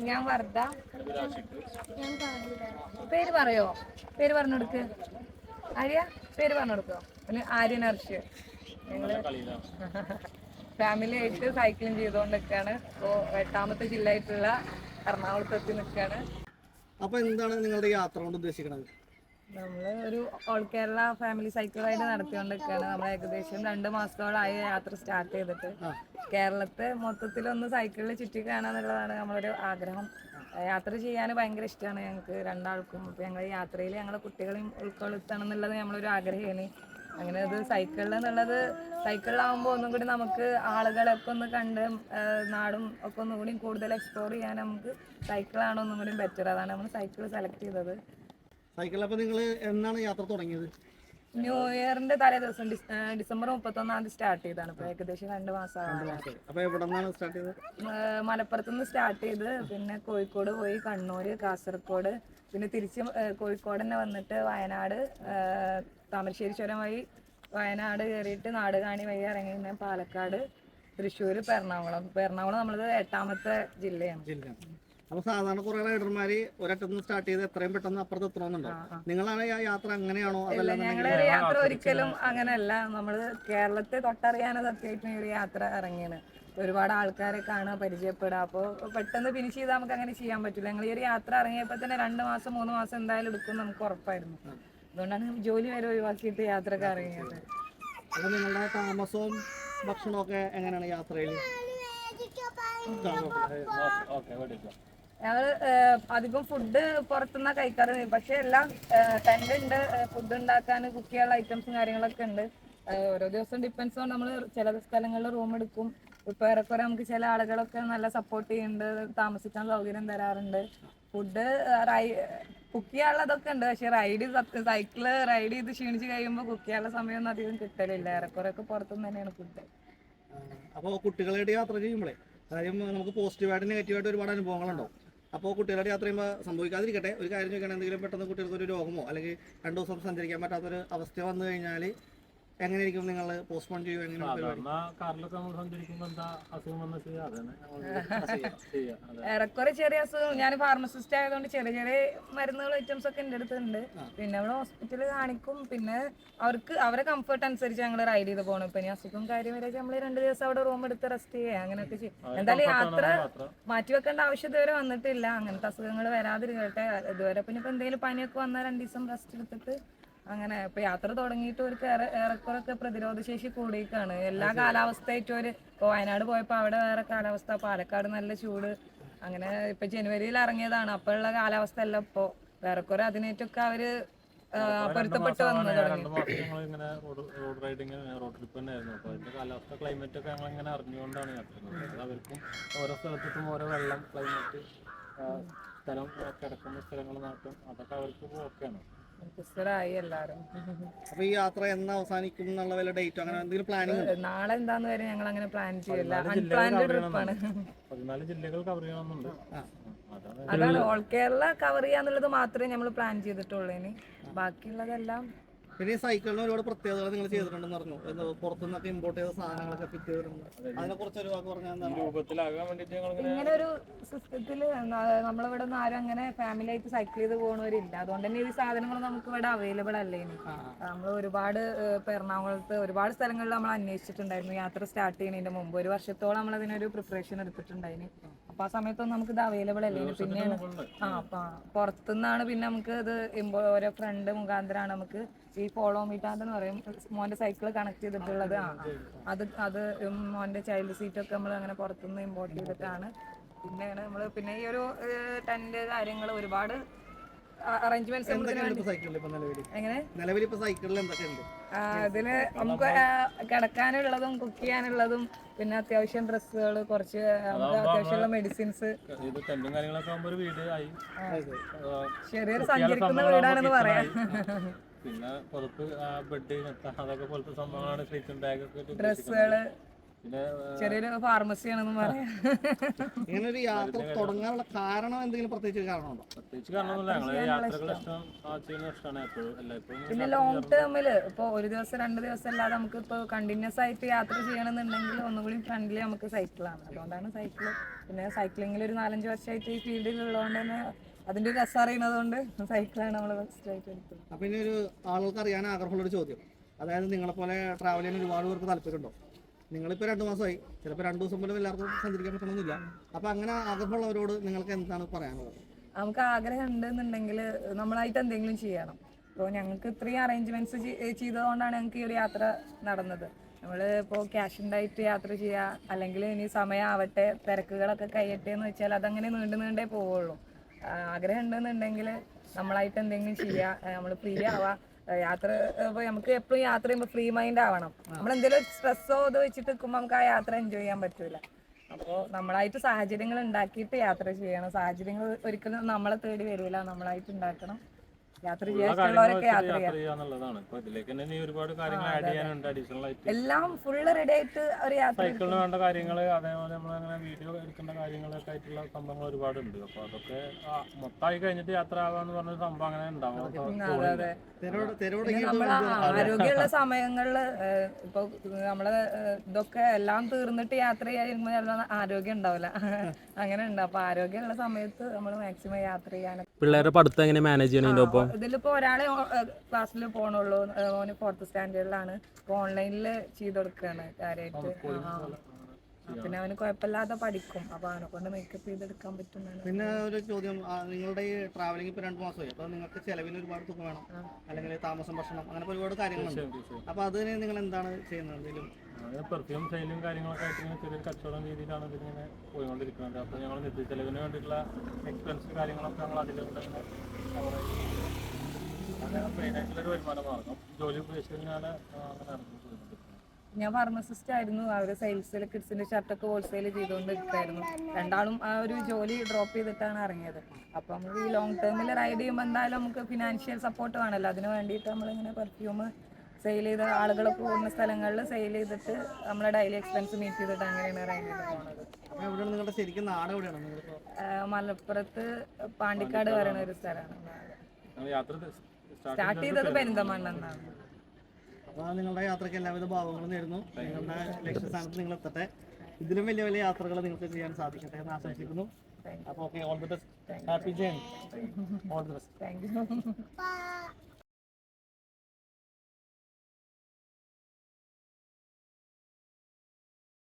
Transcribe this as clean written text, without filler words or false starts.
ഞാൻ വർദ്ധ. പേര് പറയോ? പേര് പറഞ്ഞെടുക്ക്. ആര്യ പേര് പറഞ്ഞെടുക്കോ? പിന്നെ ആര്യൻ അർഷ്. ഞങ്ങള് ഫാമിലി ആയിട്ട് സൈക്ലിംഗ് ചെയ്തുകൊണ്ടിരിക്കുകയാണ്. ഇപ്പോൾ 8ാമത്തെ ജില്ലയായിട്ടുള്ള എറണാകുളത്തെത്തി നിൽക്കുകയാണ്. അപ്പൊ എന്താണ് നിങ്ങളുടെ യാത്ര കൊണ്ട് ഉദ്ദേശിക്കുന്നത്? നമ്മള് ഒരു all Kerala family cycle ride നടത്തിക്കൊണ്ടിരിക്കുകയാണ്. നമ്മൾ ഏകദേശം 2 മാസത്തോളമായി യാത്ര സ്റ്റാർട്ട് ചെയ്തിട്ട്. കേരളത്തെ മൊത്തത്തിലൊന്ന് സൈക്കിളിൽ ചുറ്റി കാണാന്നുള്ളതാണ് നമ്മളൊരു ആഗ്രഹം. യാത്ര ചെയ്യാൻ ഭയങ്കര ഇഷ്ടമാണ് ഞങ്ങൾക്ക് രണ്ടാൾക്കും. അപ്പോൾ ഞങ്ങൾ യാത്രയിൽ ഞങ്ങളെ കുട്ടികളെയും ഉൾക്കൊള്ളുത്തണം എന്നുള്ളത് നമ്മളൊരു ആഗ്രഹമാണ്. അങ്ങനെ അത് സൈക്കിളിലെന്നുള്ളത് സൈക്കിളിലാവുമ്പോൾ ഒന്നും കൂടി നമുക്ക് ആളുകളൊക്കെ ഒന്ന് കണ്ട് നാടും ഒക്കെ ഒന്നുകൂടി കൂടുതൽ എക്സ്പ്ലോർ ചെയ്യാൻ നമുക്ക് സൈക്കിളാണ് ഒന്നും കൂടി ബെറ്റർ. അതാണ് നമ്മൾ സൈക്കിൾ സെലക്ട് ചെയ്തത്. സൈക്കിൾ അപ്പോൾ നിങ്ങൾ എന്നാണ് യാത്ര തുടങ്ങിയത്? ന്യൂ ഇയറിന്റെ തലേ ദിവസം ഡിസംബർ 31-ാം തീയതി സ്റ്റാർട്ട് ചെയ്താണ്. ഇപ്പോൾ ഏകദേശം 2 മാസമാണ്. അപ്പോൾ എവിടെ നിന്നാണ് സ്റ്റാർട്ട് ചെയ്തത്? മലപ്പുറത്ത് നിന്ന് സ്റ്റാർട്ട് ചെയ്ത് പിന്നെ കോഴിക്കോട് പോയി, കണ്ണൂർ, കാസർഗോഡ്, പിന്നെ തിരിച്ച് കോഴിക്കോട് തന്നെ വന്നിട്ട് വയനാട്, താമരശ്ശേരി ചുരം വഴി വയനാട് കയറിയിട്ട് നാടുകാണി വഴി ഇറങ്ങി പിന്നെ പാലക്കാട്, തൃശ്ശൂർ, എറണാകുളം നമ്മളത് 8ാമത്തെ ജില്ലയാണ്. അപ്പൊ സാധാരണ കുറെ റൈഡർമാര് ഒരറ്റത്ത് സ്റ്റാർട്ട് ചെയ്ത് എത്രയും പെട്ടെന്ന് അപ്പുറത്ത് എത്തണമെന്നുണ്ടോ? നിങ്ങളാണ് യാത്ര അങ്ങനെയാണോ? അല്ല, ഞങ്ങളുടെ യാത്ര ഒരിക്കലും അങ്ങനെയല്ല. നമ്മള് കേരളത്തെ തൊട്ടറിയാനോ സത്യമായിട്ടും ഈ ഒരു യാത്ര ഇറങ്ങിയാണ്. ഒരുപാട് ആൾക്കാരെ കാണുക, പരിചയപ്പെടുക. അപ്പോൾ പെട്ടെന്ന് ഫിനിഷ് ചെയ്താൽ നമുക്ക് അങ്ങനെ ചെയ്യാൻ പറ്റില്ല. ഞങ്ങൾ ഈ ഒരു യാത്ര ഇറങ്ങിയപ്പോൾ തന്നെ 2 മാസം 3 മാസം എന്തായാലും എടുക്കും നമുക്ക് ഉറപ്പായിരുന്നു. അതുകൊണ്ടാണ് ജോലി വരെ ഒഴിവാക്കിയിട്ട് യാത്രക്ക് ഇറങ്ങിയത്. അപ്പൊ നിങ്ങളുടെ താമസവും ഭക്ഷണവും ഒക്കെ എങ്ങനെയാണ് യാത്രയിൽ? ഞങ്ങൾ അധികം ഫുഡ് പുറത്തുനിന്നാ കഴിക്കാറ്. പക്ഷെ എല്ലാം ടെന്റ് ഉണ്ട്, ഫുഡ് ഉണ്ടാക്കാൻ കുക്ക് ചെയ്യാനുള്ള ഐറ്റംസും കാര്യങ്ങളൊക്കെ ഉണ്ട്. ഓരോ ദിവസം ഡിപ്പെൻസ് ഓൺ നമ്മൾ ചില സ്ഥലങ്ങളിൽ റൂം എടുക്കും. ഇപ്പൊ ഏറെക്കുറെ നമുക്ക് ചില ആളുകളൊക്കെ നല്ല സപ്പോർട്ട് ചെയ്യുന്നുണ്ട്, താമസിക്കാൻ സൗകര്യം തരാറുണ്ട്. ഫുഡ് കുക്ക് ചെയ്യാനുള്ളതൊക്കെ ഉണ്ട്. പക്ഷെ സൈക്കിള് റൈഡ് ചെയ്ത് ക്ഷീണിച്ച് കഴിയുമ്പോൾ കുക്ക് ചെയ്യാനുള്ള സമയമൊന്നും അധികം കിട്ടലില്ല. ഏറെക്കുറെ ഒക്കെ പുറത്തുനിന്ന് തന്നെയാണ് ഫുഡ്. അപ്പോൾ കുട്ടികളായിട്ട് യാത്ര ചെയ്യുമ്പോഴേ കാര്യം നമുക്ക് പോസിറ്റീവായിട്ട് നെഗറ്റീവായിട്ട് ഒരുപാട് അനുഭവങ്ങളുണ്ടാവും. അപ്പോൾ കുട്ടികളുടെ യാത്ര ചെയ്യുമ്പോൾ സംഭവിക്കാതിരിക്കട്ടെ ഒരു കാര്യം ചോദിക്കണം, എന്തെങ്കിലും പെട്ടെന്ന് കുട്ടികൾക്ക് ഒരു രോഗമോ അല്ലെങ്കിൽ 2 ദിവസം സഞ്ചരിക്കാൻ പറ്റാത്തൊരു അവസ്ഥ വന്നു കഴിഞ്ഞാൽ എങ്ങനെയായിരിക്കും നിങ്ങൾ പോസ്റ്റ്പോൺ ചെയ്യുക? ഏറെക്കുറെ ചെറിയ അസുഖം, ഞാൻ ഫാർമസിസ്റ്റ് ആയതുകൊണ്ട് ചെറിയ ചെറിയ മരുന്നുകൾ ഐറ്റംസ് ഒക്കെ എൻ്റെ അടുത്തുണ്ട്. പിന്നെ നമ്മൾ ഹോസ്പിറ്റലിൽ കാണിക്കും. പിന്നെ അവരെ കംഫർട്ട് അനുസരിച്ച് ഞങ്ങൾ റൈഡ് ചെയ്ത് പോകണം. ഇപ്പൊ ഇനി അസുഖം കാര്യം വരെ നമ്മൾ 2 ദിവസം അവിടെ റൂം എടുത്ത് റെസ്റ്റ് ചെയ്യുക അങ്ങനെയൊക്കെ ചെയ്യും. എന്തായാലും യാത്ര മാറ്റിവെക്കേണ്ട ആവശ്യം ഇതുവരെ വന്നിട്ടില്ല. അങ്ങനത്തെ അസുഖങ്ങൾ വരാതിരിക്കട്ടെ. ഇതുവരെ പിന്നെ ഇപ്പൊ എന്തെങ്കിലും പനിയൊക്കെ വന്നാൽ 2 ദിവസം റെസ്റ്റ് എടുത്തിട്ട് അങ്ങനെ. ഇപ്പൊ യാത്ര തുടങ്ങിയിട്ട് ഒരു ഏറെക്കുറൊക്കെ പ്രതിരോധ ശേഷി കൂടിയിട്ടാണ്. എല്ലാ കാലാവസ്ഥയായിട്ടും ഇപ്പൊ വയനാട് പോയപ്പോ അവിടെ വേറെ കാലാവസ്ഥ, പാലക്കാട് നല്ല ചൂട്. അങ്ങനെ ഇപ്പൊ ജനുവരിയിൽ ഇറങ്ങിയതാണ്. അപ്പോഴുള്ള കാലാവസ്ഥ അല്ല ഇപ്പൊ. ഏറെക്കുറെ അതിനേറ്റൊക്കെ അവര് പൊരുത്തപ്പെട്ട് വന്നു തുടങ്ങി. റോഡ് റൈഡിങ്, റോഡ് ട്രിപ്പ് തന്നെയായിരുന്നു. അപ്പോൾ അതിന്റെ കാലാവസ്ഥ ക്ലൈമറ്റ് ഒക്കെ ഞങ്ങൾ ഇങ്ങനെ അറിഞ്ഞുകൊണ്ടാണ് യാത്ര ചെയ്യുന്നത്. അവർക്കും ഓരോ സ്ഥലത്തും ഓരോ വെള്ളം, ക്ലൈമറ്റ്, സ്ഥലം, കിടക്കുന്ന സ്ഥലങ്ങൾ, നാട്ടും അതൊക്കെ അവർക്ക് ഓക്കെയാണ്. എല്ലാരും. അപ്പൊ ഈ യാത്ര എന്ന് അവസാനിക്കും എന്നുള്ള വല്ല ഡേറ്റോ അങ്ങനെ എന്തെങ്കിലും പ്ലാനിങ്? നാളെ എന്താന്ന് വരെ ഞങ്ങൾ അങ്ങനെ പ്ലാൻ ചെയ്യില്ല. അൺപ്ലാൻഡ് ട്രിപ്പാണ്. 14 ജില്ലകൾ കവർ ചെയ്യണമെന്നുണ്ട്. അതാണ് ഓൾ കേരള കവർ ചെയ്യാന്നുള്ളത് മാത്രമേ നമ്മൾ പ്ലാൻ ചെയ്തിട്ടുള്ളൂ. ഇനി ബാക്കിയുള്ളതെല്ലാം. പിന്നെ ഈ സൈക്കിളിന് ഒരുപാട് പ്രത്യേകതകൾ നിങ്ങൾ ചെയ്തിട്ടുണ്ടെന്ന് പറഞ്ഞു. പുറത്തുനിന്നൊക്കെ ഇമ്പോർട്ട് ചെയ്ത സാധനങ്ങളൊക്കെ ഫിറ്റ് ചെയ്തിട്ടുണ്ട്. അതിനെ കുറിച്ച് ഒരു വാക്ക് പറഞ്ഞാൽ രൂപത്തിലാകാൻ വേണ്ടിയിട്ട് ഇങ്ങനെ ഒരു സിസ്റ്റത്തിൽ നമ്മളിവിടെ ഒന്നും ആരും അങ്ങനെ ഫാമിലി ആയിട്ട് സൈക്കിൾ ചെയ്ത് പോകുന്നവരില്ല. അതുകൊണ്ട് തന്നെ ഈ സാധനങ്ങൾ നമുക്ക് ഇവിടെ അവൈലബിൾ അല്ലേ. നമ്മൾ ഒരുപാട് ഇപ്പൊ എറണാകുളത്ത് ഒരുപാട് സ്ഥലങ്ങളിൽ നമ്മൾ അന്വേഷിച്ചിട്ടുണ്ടായിരുന്നു യാത്ര സ്റ്റാർട്ട് ചെയ്യുന്നതിന്റെ മുമ്പ്. 1 വർഷത്തോളം നമ്മൾ അതിനൊരു പ്രിപ്പറേഷൻ എടുത്തിട്ടുണ്ടായിരുന്നു. അപ്പൊ ആ സമയത്തൊന്നും നമുക്ക് ഇത് അവൈലബിൾ അല്ലേ. പിന്നെയാണ് പുറത്തുനിന്നാണ് പിന്നെ നമുക്ക് ഇത് ഓരോ ഫ്രണ്ട് മുഖാന്തരമാണ് നമുക്ക് ഈ ഫോളോ മീറ്റാന്ന് പറയും, മോന്റെ സൈക്കിൾ കണക്ട് ചെയ്തിട്ടുള്ളത്. അത് മോന്റെ ചൈൽഡ് സീറ്റ് ഒക്കെ നമ്മൾ അങ്ങനെ പുറത്തുനിന്ന് ഇമ്പോർട്ട് ചെയ്തിട്ടാണ്. പിന്നെയാണ് നമ്മള് പിന്നെ ഈ ഒരു ടെന്റ് കാര്യങ്ങൾ ഒരുപാട് അറേഞ്ച്മെന്റ്സ് എങ്ങനെ അതിന് നമുക്ക് കിടക്കാനുള്ളതും കുക്ക് ചെയ്യാനുള്ളതും പിന്നെ അത്യാവശ്യം ഡ്രസ്സുകൾ, കുറച്ച് അത്യാവശ്യമുള്ള മെഡിസിൻസ്. ചെറിയൊരു സഞ്ചരിക്കുന്ന വീടാണെന്ന് പറയാം. പിന്നെ പുറത്ത് ബെഡ്, അതൊക്കെ പോലത്തെ സംഭവങ്ങളാണ്. സ്ലീപ്പിംഗ് ബാഗ് ഒക്കെ, ഡ്രസ്സുകള്, പിന്നെ ചെറിയൊരു ഫാർമസിയാണെന്ന് പറയാം. ഇങ്ങനെ ഒരു യാത്ര തുടങ്ങാനുള്ള കാരണം എന്തെങ്കിലും പ്രത്യേകിച്ച് ഒരു കാരണമുണ്ടോ? പ്രത്യേകിച്ച് കാരണമൊന്നുമില്ല, ഞങ്ങള് യാത്രകൾ ഇഷ്ടം ചെയ്യുന്ന ഇഷ്ടമാണ് എപ്പോഴും എല്ലായ്പ്പോഴും. പിന്നെ ലോങ് ടേമിൽ ഇപ്പോൾ ഒരു ദിവസം 2 ദിവസം അല്ലാതെ നമുക്ക് ഇപ്പോൾ കണ്ടിന്യൂസ് ആയിട്ട് യാത്ര ചെയ്യണമെന്നുണ്ടെങ്കിൽ ഒന്നുകൂടി ഫ്രണ്ട്ലി നമുക്ക് സൈക്കിളാണ്. അതുകൊണ്ടാണ് സൈക്കിള്. പിന്നെ സൈക്ലിങ്ങിൽ ഒരു 4-5 വർഷമായിട്ട് ഈ ഫീൽഡിൽ ഉള്ളതുകൊണ്ട് തന്നെ അതിൻ്റെ ഒരു രസം അറിയുന്നത് കൊണ്ട് സൈക്കിളാണ് നമ്മൾ ഫസ്റ്റ് ആയിട്ട് എടുത്തത്. അപ്പം ഇനി ഒരു ആളുകൾക്ക് അറിയാൻ ആഗ്രഹമുള്ളൊരു ചോദ്യം, അതായത് നിങ്ങളെപ്പോലെ ട്രാവൽ ചെയ്യാൻ ഒരുപാട് പേർക്ക് താല്പര്യമുണ്ടോ? നിങ്ങളിപ്പോൾ 2 മാസമായി, ചിലപ്പോൾ 2 ദിവസം പോലും എല്ലാവർക്കും സഞ്ചരിക്കാൻ പറ്റണമെന്നില്ല. അപ്പം അങ്ങനെ ആഗ്രഹമുള്ളവരോട് നിങ്ങൾക്ക് എന്താണ് പറയാനുള്ളത്? നമുക്ക് ആഗ്രഹം ഉണ്ടെന്നുണ്ടെങ്കിൽ നമ്മളായിട്ട് എന്തെങ്കിലും ചെയ്യണം. ഇപ്പോൾ ഞങ്ങൾക്ക് ഇത്രയും അറേഞ്ച്മെന്റ്സ് ചെയ്തതുകൊണ്ടാണ് ഞങ്ങൾക്ക് ഈ ഒരു യാത്ര നടന്നത്. നമ്മൾ ഇപ്പോൾ ക്യാഷ് ഉണ്ടായിട്ട് യാത്ര ചെയ്യുക, അല്ലെങ്കിൽ ഇനി സമയമാവട്ടെ തിരക്കുകളൊക്കെ കഴിയട്ടെ എന്ന് വെച്ചാൽ അതങ്ങനെ നീണ്ടേ പോവുള്ളൂ. ആഗ്രഹം ഉണ്ടെന്നുണ്ടെങ്കിൽ നമ്മളായിട്ട് എന്തെങ്കിലും ചെയ്യുക, നമ്മൾ ഫ്രീ ആവുക. യാത്ര ഇപ്പോൾ നമുക്ക് എപ്പോഴും യാത്ര ചെയ്യുമ്പോൾ ഫ്രീ മൈൻഡ് ആവണം. നമ്മളെന്തെങ്കിലും സ്ട്രെസ്സോ ഇത് വെച്ചിട്ട് നിൽക്കുമ്പോൾ നമുക്ക് ആ യാത്ര എൻജോയ് ചെയ്യാൻ പറ്റില്ല. അപ്പോൾ നമ്മളായിട്ട് സാഹചര്യങ്ങൾ ഉണ്ടാക്കിയിട്ട് യാത്ര ചെയ്യണം. സാഹചര്യങ്ങൾ ഒരിക്കലും നമ്മളെ തേടി വരില്ല, നമ്മളായിട്ട് ഉണ്ടാക്കണം. യാത്ര ചെയ്യാനുള്ളവരൊക്കെ യാത്ര ചെയ്യാം. ചെയ്യാന്നുള്ളതാണ്. ഇപ്പൊ ഇതിലേക്ക് തന്നെ ഇനി ഒരുപാട് കാര്യങ്ങൾ ആഡ് ചെയ്യാനുണ്ട് അഡീഷണൽ ആയിട്ട്. എല്ലാം ഫുള്ള് റെഡി ആയിട്ട് ഒരു യാത്ര സൈക്കിളിന് വേണ്ട കാര്യങ്ങൾ, അതേപോലെ നമ്മളങ്ങനെ വീഡിയോ എടുക്കേണ്ട കാര്യങ്ങളൊക്കെ ആയിട്ടുള്ള സംഭവങ്ങൾ ഒരുപാടുണ്ട്. അപ്പൊ അതൊക്കെ മൊത്തമായി കഴിഞ്ഞിട്ട് യാത്ര ആവാന്ന് പറഞ്ഞൊരു സംഭവം അങ്ങനെ ഉണ്ടാവും. അതെ. തെരുവോട് പിന്നെ നമ്മളെ ആരോഗ്യമുള്ള സമയങ്ങളിൽ ഇപ്പൊ നമ്മളെ ഇതൊക്കെ എല്ലാം തീർന്നിട്ട് യാത്ര ചെയ്യാതിരിക്കുമ്പോൾ ചിലപ്പോൾ ആരോഗ്യം ഉണ്ടാവില്ല. അങ്ങനെ ഉണ്ട്. അപ്പൊ ആരോഗ്യമുള്ള സമയത്ത് നമ്മൾ മാക്സിമം യാത്ര ചെയ്യാനൊക്കെ. പിള്ളേരുടെ പഠിത്തം എങ്ങനെ മാനേജ് ചെയ്യണതിന്റെ ഇതിലിപ്പോ ഒരാളെ ക്ലാസ്സിൽ പോണുള്ളൂ, ഓന് 4th സ്റ്റാൻഡേർഡിലാണ്. ഇപ്പൊ ഓൺലൈനിൽ ചെയ്ത് കൊടുക്കുകയാണ് കാര്യമായിട്ട്. പിന്നെ അവന് കുഴപ്പമില്ലാതെ പഠിക്കും. അപ്പൊ അവനെ കൊണ്ട് മേക്കപ്പ് ചെയ്തെടുക്കാൻ പറ്റുന്നതാണ്. പിന്നെ ഒരു ചോദ്യം, നിങ്ങളുടെ ഈ ട്രാവലിംഗ് ഇപ്പോൾ 2 മാസമായി, അപ്പോൾ നിങ്ങൾക്ക് ചിലവിന് ഒരുപാട് തുക വേണം, അല്ലെങ്കിൽ താമസം, ഭക്ഷണം, അങ്ങനെ ഒരുപാട് കാര്യങ്ങളുണ്ട്. അപ്പോൾ അതിന് നിങ്ങൾ എന്താണ് ചെയ്യുന്നത്? എന്തെങ്കിലും പെർഫ്യൂം സെയിലും കാര്യങ്ങളൊക്കെ ആയിട്ട് ഇങ്ങനെ ചെറിയൊരു കച്ചവടം രീതിയിലാണ് ഇതിങ്ങനെ പോയിക്കൊണ്ടിരിക്കുന്നത്. അപ്പോൾ ഞങ്ങൾ നിത്യ ചെലവിന് വേണ്ടിയിട്ടുള്ള എക്സ്പെൻസ് കാര്യങ്ങളൊക്കെ ഞങ്ങൾ അതിലൂടെ അങ്ങനെ മെയിനായിട്ടുള്ളൊരു വരുമാന മാർഗം ജോലി ഉപേക്ഷിച്ച് ഞാൻ അങ്ങനെ നടന്നു പോയിക്കൊണ്ടിരിക്കുന്നത്. ഞാൻ ഫാർമസിസ്റ്റ് ആയിരുന്നു. അവർ സെയിൽസിൽ കിഡ്സിന്റെ ഷർട്ടൊക്കെ ഹോൾസെയിൽ ചെയ്തുകൊണ്ടിരിക്കുകയായിരുന്നു. രണ്ടാളും ആ ഒരു ജോലി ഡ്രോപ്പ് ചെയ്തിട്ടാണ് ഇറങ്ങിയത്. അപ്പം നമുക്ക് ഈ ലോങ് ടേമിൽ റൈഡ് ചെയ്യുമ്പോൾ എന്തായാലും നമുക്ക് ഫിനാൻഷ്യൽ സപ്പോർട്ട് വേണമല്ലോ. അതിന് വേണ്ടിയിട്ട് നമ്മളിങ്ങനെ പെർഫ്യൂം സെയിൽ ചെയ്ത് ആളുകൾ പോകുന്ന സ്ഥലങ്ങളിൽ സെയിൽ ചെയ്തിട്ട് നമ്മളെ ഡെയിലി എക്സ്പെൻസ് മീറ്റ് ചെയ്തിട്ട് അങ്ങനെയാണ് റൈഡ് ചെയ്ത് പോകുന്നത്. എവിടെയാണ് നിങ്ങളുടെ ശരിക്കും നാട്? എവിടെയാണ് നിങ്ങളിപ്പോൾ? മലപ്പുറത്ത് പാണ്ടിക്കാട് പറയുന്ന ഒരു സ്ഥലമാണ്. യാത്ര സ്റ്റാർട്ട് ചെയ്തത് പെരിന്തമണ്ണ. അപ്പോൾ നിങ്ങളുടെ യാത്രയ്ക്ക് എല്ലാവിധ ഭാവങ്ങളും നേരുന്നു. നിങ്ങളുടെ ലക്ഷ്യസ്ഥാനത്ത് നിങ്ങൾ എത്തട്ടെ. ഇതിലും വലിയ വലിയ യാത്രകൾ നിങ്ങൾക്ക് ചെയ്യാൻ സാധിക്കട്ടെ എന്ന് ആശംസിക്കുന്നു. അപ്പോൾ okay, all the best. Happy journey. All the best. Thank you.